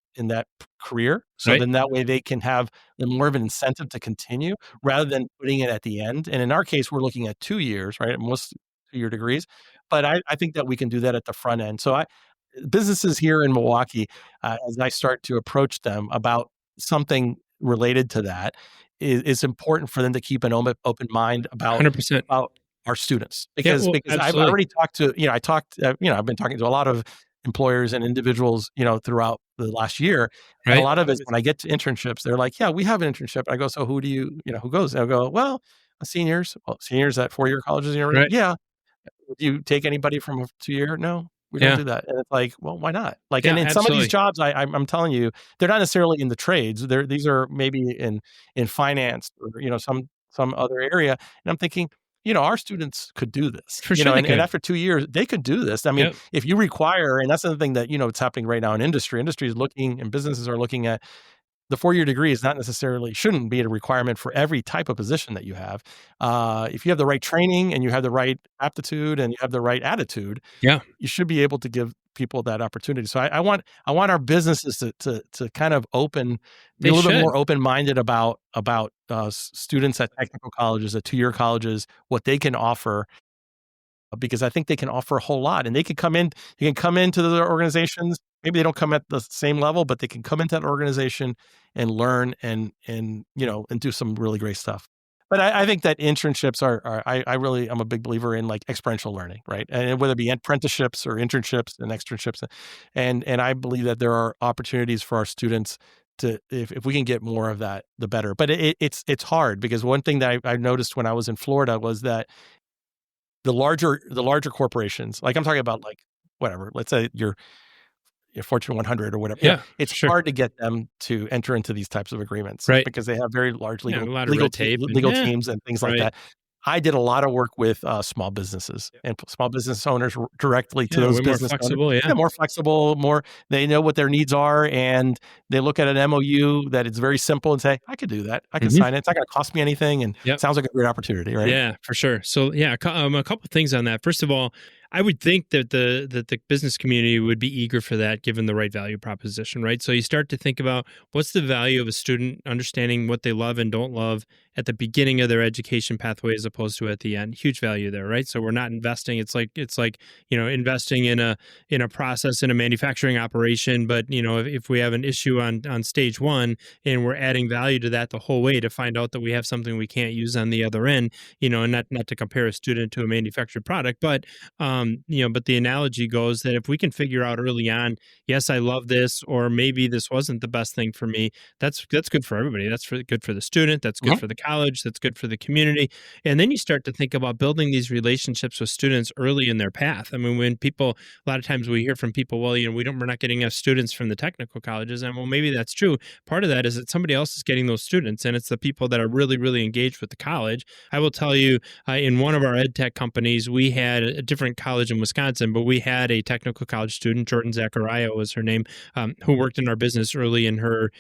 career. So then that way they can have more of an incentive to continue, rather than putting it at the end. And in our case, we're looking at 2 years, right? Most 2-year degrees. But I think that we can do that at the front end. So businesses here in Milwaukee, as I start to approach them about something related to that, it's important for them to keep an open mind about 100%. our students, Yeah, because well, I've absolutely. already talked to, I've been talking to a lot of employers and individuals, throughout the last year. And a Right. lot of it, when I get to internships, they're like, yeah, we have an internship. I go, so who do who goes? And I go, well, seniors. Well, seniors at 4-year colleges. Right. Yeah. Would you take anybody from a 2-year? No, we don't Yeah. do that. And it's like, well, why not? Like, and Yeah, in some of these absolutely. jobs, I'm telling you, they're not necessarily in the trades. These are maybe in finance or, some other area. And I'm thinking, our students could do this, For sure they and could. after 2 years, they could do this. I mean, Yep. if you require, and that's the thing that, it's happening right now in industry. Industry is looking, and businesses are looking at, the 4-year degree is not necessarily, shouldn't be a requirement for every type of position that you have. If you have the right training and you have the right aptitude and you have the right attitude, Yeah. you should be able to give people that opportunity. So I want our businesses to kind of be They a little bit should. more open-minded about students at technical colleges, at 2-year colleges, what they can offer, because I think they can offer a whole lot, and they can come in. You can come into the organizations. Maybe they don't come at the same level, but they can come into that organization and learn and do some really great stuff. But I think that internships I'm a big believer in, like, experiential learning, right? And whether it be apprenticeships or internships and externships, and I believe that there are opportunities for our students to, if we can get more of that, the better. But it's hard, because one thing that I noticed when I was in Florida was that the larger corporations, like I'm talking about, like, whatever, let's say you're Fortune 100 or whatever, Yeah, it's for sure. hard to get them to enter into these types of agreements, Right. because they have very large Yeah, a legal lot of legal red te- tape and legal teams and things like right. that. I did a lot of work with small businesses and small business owners, directly to Yeah, those way more business owners. flexible, yeah. Yeah, more flexible, more, they know what their needs are, and they look at an MOU that it's very simple and say, I could do that. I can Mhm. sign it. It's not going to cost me anything, and Yep. sounds like a great opportunity, right? Yeah, for sure. So yeah, a couple things on that. First of all, I would think that the business community would be eager for that, given the right value proposition, right? So you start to think about what's the value of a student understanding what they love and don't love at the beginning of their education pathway as opposed to at the end. Huge value there, right? So we're not investing. It's like investing in a process, in a manufacturing operation. But if we have an issue on stage one and we're adding value to that the whole way to find out that we have something we can't use on the other end, and not to compare a student to a manufactured product, but but the analogy goes that if we can figure out early on, yes, I love this, or maybe this wasn't the best thing for me, that's good for everybody. That's good for the student. That's good Mhm. for the college. That's good for the community. And then you start to think about building these relationships with students early in their path. I mean, a lot of times we hear from people, well, we're not getting enough students from the technical colleges. And well, maybe that's true. Part of that is that somebody else is getting those students, and it's the people that are really, really engaged with the college. I will tell you, in one of our ed tech companies, we had a different college in Wisconsin, but we had a technical college student, Jordan Zachariah was her name, who worked in our business early in her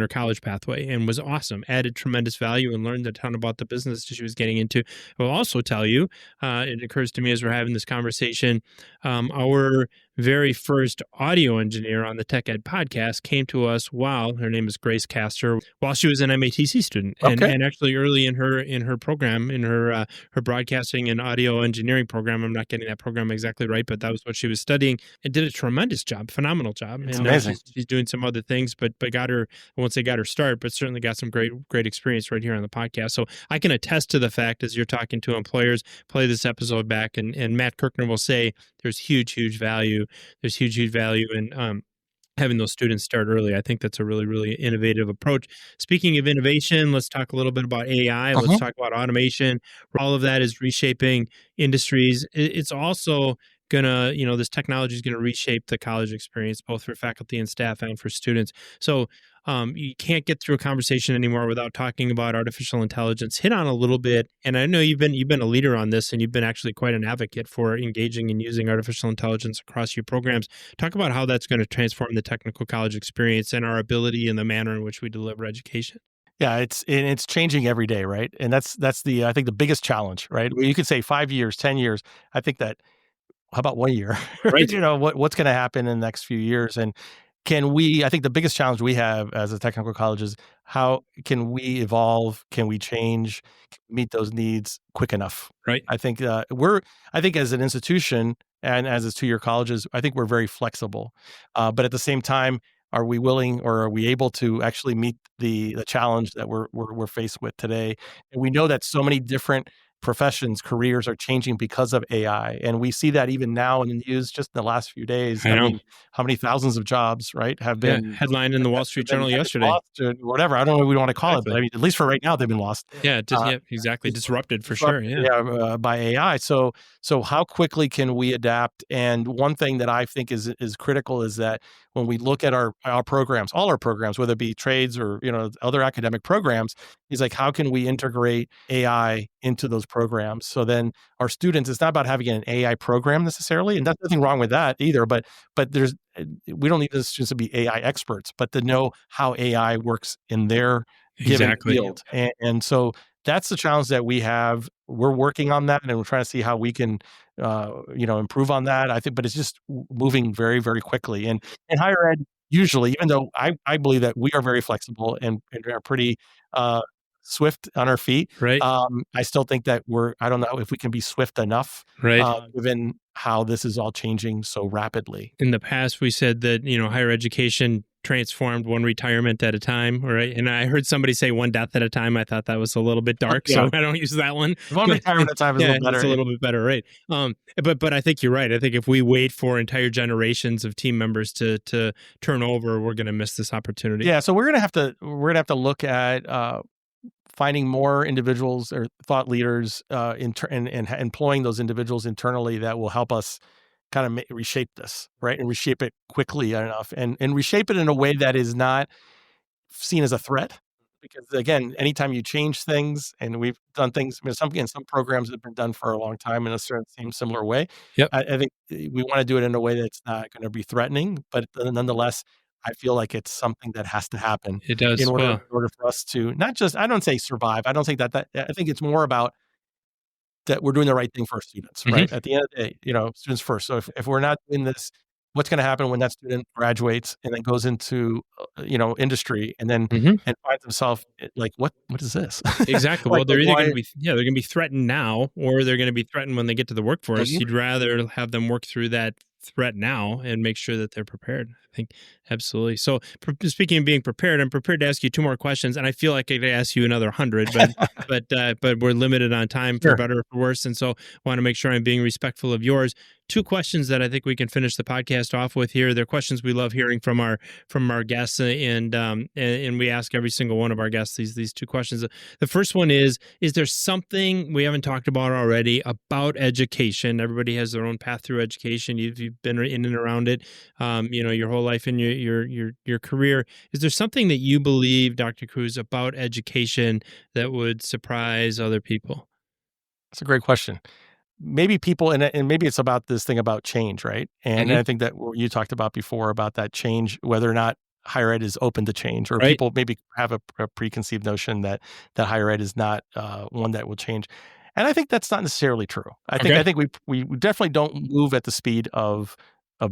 college pathway and was awesome, added tremendous value and learned a ton about the business she was getting into. I will also tell you, it occurs to me as we're having this conversation, our very first audio engineer on the Tech Ed podcast came to us while her name is Grace Castor, while she was an MATC student, Okay. and actually early in her program, in her broadcasting and audio engineering program. I'm not getting that program exactly right, but that was what she was studying, and did a tremendous job, phenomenal job. It's And now amazing. she's doing some other things, but got her, I won't say got her start, but certainly got some great experience right here on the podcast. So I can attest to the fact, as you're talking to employers, play this episode back, and Matt Kirchner will say there's huge value. There's huge value in having those students start early. I think that's a really, really innovative approach. Speaking of innovation, let's talk a little bit about AI. Let's talk about automation. All of that is reshaping industries. It's also gonna, this technology is gonna reshape the college experience, both for faculty and staff and for students. So you can't get through a conversation anymore without talking about artificial intelligence. Hit on a little bit, and I know you've been a leader on this, and you've been actually quite an advocate for engaging and using artificial intelligence across your programs. Talk about how that's going to transform the technical college experience and our ability and the manner in which we deliver education. Yeah, it's changing every day, right? And that's I think the biggest challenge, right? Well, you could say 5 years, 10 years. I think that, how about 1 year? Right. What's going to happen in the next few years? And I think the biggest challenge we have as a technical college is, how can we evolve? Can we change, meet those needs quick enough? Right. I think as an institution and as 2-year colleges, I think we're very flexible. But at the same time, are we willing, or are we able to actually meet the challenge that we're faced with today? And we know that so many different professions, careers are changing because of AI. And we see that even now in the news just in the last few days. I know. mean, how many thousands of jobs, right, have been headline in the Wall Street Journal yesterday. Lost or whatever. I don't know what we want to call it, Exactly. but I mean, at least for right now, they've been lost. Yeah, exactly. Disrupted for sure. Yeah. By AI. So how quickly can we adapt? And one thing that I think is critical is that when we look at our programs, all our programs, whether it be trades or other academic programs, is like, how can we integrate AI into those programs? So then our students, it's not about having an AI program necessarily, and there's nothing wrong with that either. But we don't need the students to be AI experts, but to know how AI works in their given field. And so that's the challenge that we have. We're working on that, and we're trying to see how we can, improve on that. I think, but it's just moving very, very quickly. And in higher ed, usually, even though I believe that we are very flexible and are pretty swift on our feet, right? I still think that I don't know if we can be swift enough, right? Given how this is all changing so rapidly. In the past, we said that higher education transformed one retirement at a time, right? And I heard somebody say one death at a time. I thought that was a little bit dark, so I don't use that one. One retirement at a time is a little better. It's a little bit better, right? But I think you're right. I think if we wait for entire generations of team members to turn over, we're going to miss this opportunity. Yeah, so we're going to have to look at finding more individuals or thought leaders and employing those individuals internally that will help us kind of reshape this, right? And reshape it quickly enough and reshape it in a way that is not seen as a threat. Because again, anytime you change things, and we've done things, some programs have been done for a long time in a same similar way. Yep. I think we want to do it in a way that's not going to be threatening, but nonetheless, I feel like it's something that has to happen. It does. In order for us to not just, I don't say survive. I don't think that I think it's more about that we're doing the right thing for our students, right? At the end of the day, students first. So if we're not doing this, what's going to happen when that student graduates and then goes into, industry and then and finds himself like, what is this? Exactly. Well, they're either going to be, they're going to be threatened now, or they're going to be threatened when they get to the workforce. You'd rather have them work through that threat now and make sure that they're prepared. I think absolutely. So speaking of being prepared, I'm prepared to ask you two more questions, and I feel like I could ask you another 100, but we're limited on time for better or for worse, and so I want to make sure I'm being respectful of yours. Two questions that I think we can finish the podcast off with here. They're questions we love hearing from our guests, and we ask every single one of our guests these two questions. The first one is there something we haven't talked about already about education? Everybody has their own path through education. You've been in and around it, your whole life in your career. Is there something that you believe, Dr. Cruz, about education that would surprise other people? That's a great question. Maybe people, and maybe it's about this thing about change, right? And I think that what you talked about before about that change, whether or not higher ed is open to change, or people maybe have a preconceived notion that higher ed is not one that will change. And I think that's not necessarily true. I think we definitely don't move at the speed of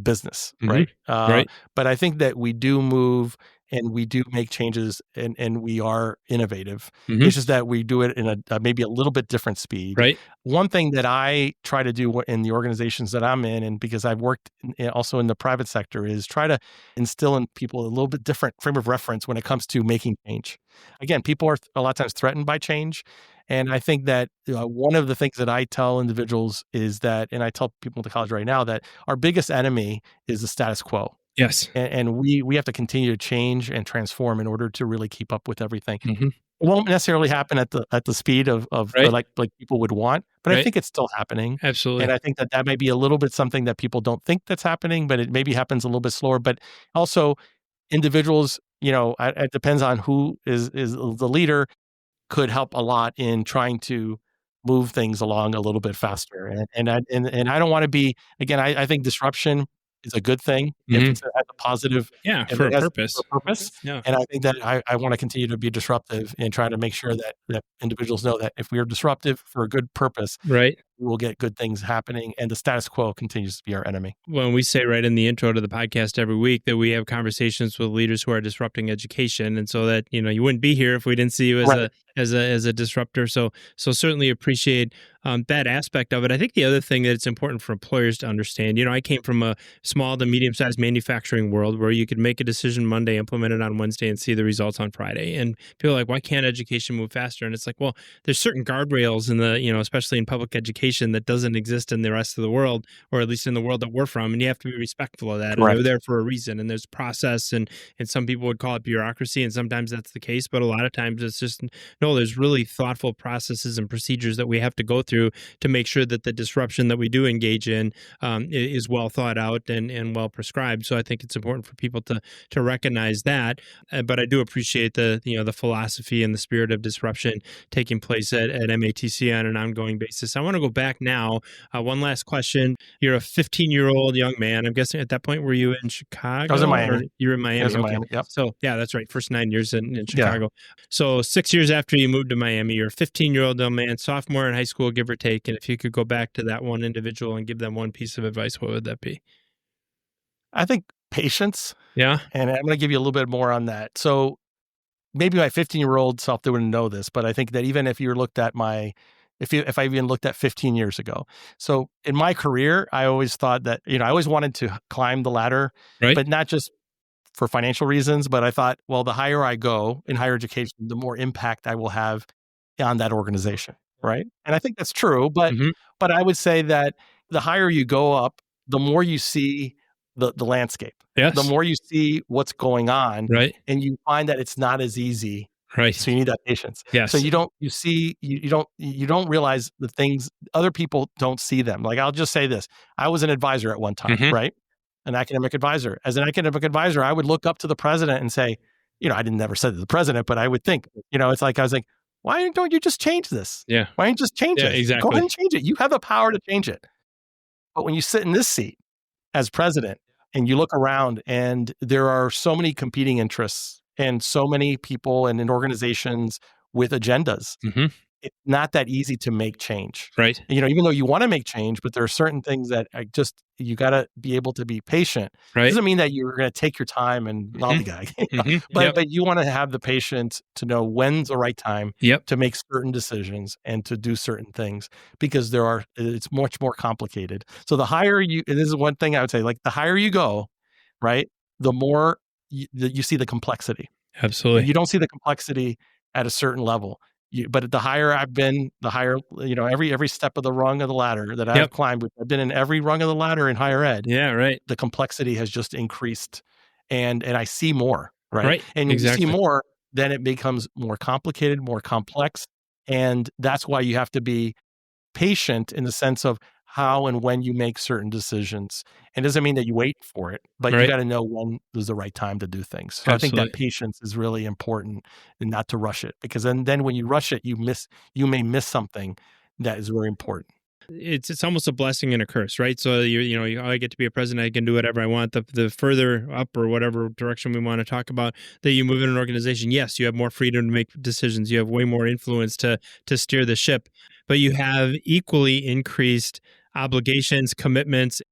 business, right? But I think that we do move and we do make changes and we are innovative. It's just that we do it in a maybe a little bit different speed. Right. One thing that I try to do in the organizations that I'm in, and because I've worked also in the private sector, is try to instill in people a little bit different frame of reference when it comes to making change. Again, people are a lot of times threatened by change. And I think that one of the things that I tell individuals is that, and I tell people in the college right now, that our biggest enemy is the status quo. Yes. And we have to continue to change and transform in order to really keep up with everything. It won't necessarily happen at the speed of like people would want, but I think it's still happening. Absolutely. And I think that may be a little bit something that people don't think that's happening, but it maybe happens a little bit slower. But also individuals, it depends on who is the leader, could help a lot in trying to move things along a little bit faster. And I don't want to be, again, I think disruption is a good thing if it's a positive. Yeah, for a purpose. Yeah. And I think that I want to continue to be disruptive and try to make sure that individuals know that if we are disruptive for a good purpose, right, we'll get good things happening, and the status quo continues to be our enemy. When we say right in the intro to the podcast every week that we have conversations with leaders who are disrupting education, and so that you wouldn't be here if we didn't see you as a disruptor. So certainly appreciate that aspect of it. I think the other thing that it's important for employers to understand, I came from a small to medium-sized manufacturing world where you could make a decision Monday, implement it on Wednesday, and see the results on Friday. And people are like, why can't education move faster? And it's like, well, there's certain guardrails in the, especially in public education that doesn't exist in the rest of the world, or at least in the world that we're from. And you have to be respectful of that. And they're there for a reason. And there's process, and some people would call it bureaucracy. And sometimes that's the case, but a lot of times it's just, no, there's really thoughtful processes and procedures that we have to go through to make sure that the disruption that we do engage in is well thought out and well prescribed. So I think it's important for people to recognize that. But I do appreciate the philosophy and the spirit of disruption taking place at MATC on an ongoing basis. I want to go back now. One last question. You're a 15-year-old young man. I'm guessing at that point, were you in Chicago? I was in Miami. You were in Miami. I was in Miami, yep. So yeah, that's right. First 9 years in Chicago. Yeah. So 6 years after you moved to Miami, you're a 15-year-old young man, sophomore in high school, give or take. And if you could go back to that one individual and give them one piece of advice, what would that be? I think patience. Yeah. And I'm going to give you a little bit more on that. So maybe my 15-year-old self, they wouldn't know this, but I think that even if you looked at if I even looked at 15 years ago. So in my career, I always thought that, I always wanted to climb the ladder, right, but not just for financial reasons, but I thought, well, the higher I go in higher education, the more impact I will have on that organization. Right. And I think that's true, but I would say that the higher you go up, the more you see the landscape. Yes. The more you see what's going on. Right. And you find that it's not as easy. Right. So you need that patience. Yes. So you don't realize the things other people don't see them. Like, I'll just say this. I was an advisor at one time, right? An academic advisor. As an academic advisor, I would look up to the president and say, I didn't never say to the president, but I would think, it's like, I was like, why don't you just change this? Yeah. Why don't you just change it? Exactly. Go ahead and change it. You have the power to change it. But when you sit in this seat as president and you look around and there are so many competing interests and so many people and organizations with agendas, it's not that easy to make change. Right. Even though you want to make change, but there are certain things that you got to be able to be patient. Right. It doesn't mean that you're going to take your time and lollygag, but you want to have the patience to know when's the right time to make certain decisions and to do certain things, because it's much more complicated. So the higher and this is one thing I would say, like the higher you go, right, the more you see the complexity. Absolutely. And you don't see the complexity at a certain level. But the higher I've been, the higher, every step of the rung of the ladder that I've climbed, I've been in every rung of the ladder in higher ed. Yeah, right. The complexity has just increased, and I see more, right? Right. And when you see more, then it becomes more complicated, more complex, and that's why you have to be patient in the sense of how and when you make certain decisions. It doesn't mean that you wait for it, but you got to know when is the right time to do things. So I think that patience is really important, and not to rush it, because then when you rush it, you may miss something that is very important. It's almost a blessing and a curse, right? So I get to be a president. I can do whatever I want. The further up or whatever direction we want to talk about that you move in an organization, yes, you have more freedom to make decisions. You have way more influence to steer the ship, but you have equally increased obligations, commitments,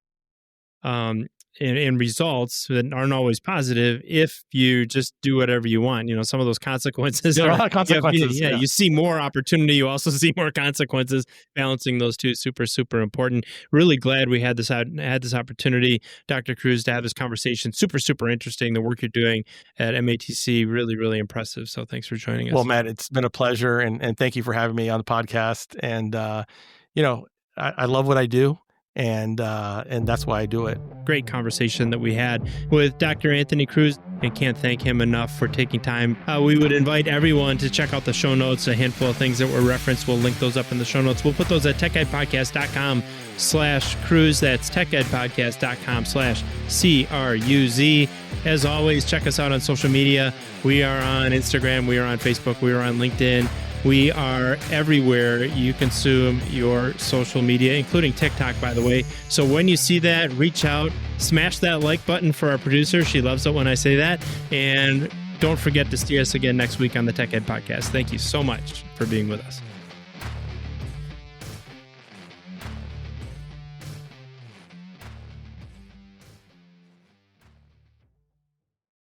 and results that aren't always positive if you just do whatever you want. Some of those consequences. There are a lot of consequences. You see more opportunity. You also see more consequences. Balancing those two, super, super important. Really glad we had this opportunity, Dr. Cruz, to have this conversation. Super, super interesting. The work you're doing at MATC, really, really impressive. So thanks for joining us. Well, Matt, it's been a pleasure, and thank you for having me on the podcast. And I love what I do. And that's why I do it. Great conversation that we had with Dr. Anthony Cruz, and can't thank him enough for taking time. We would invite everyone to check out the show notes, a handful of things that were referenced. We'll link those up in the show notes. We'll put those at techedpodcast.com/Cruz. That's techedpodcast.com/CRUZ. As always, check us out on social media. We are on Instagram. We are on Facebook. We are on LinkedIn. We are everywhere you consume your social media, including TikTok, by the way. So when you see that, reach out, smash that like button for our producer. She loves it when I say that. And don't forget to see us again next week on the Tech Ed Podcast. Thank you so much for being with us.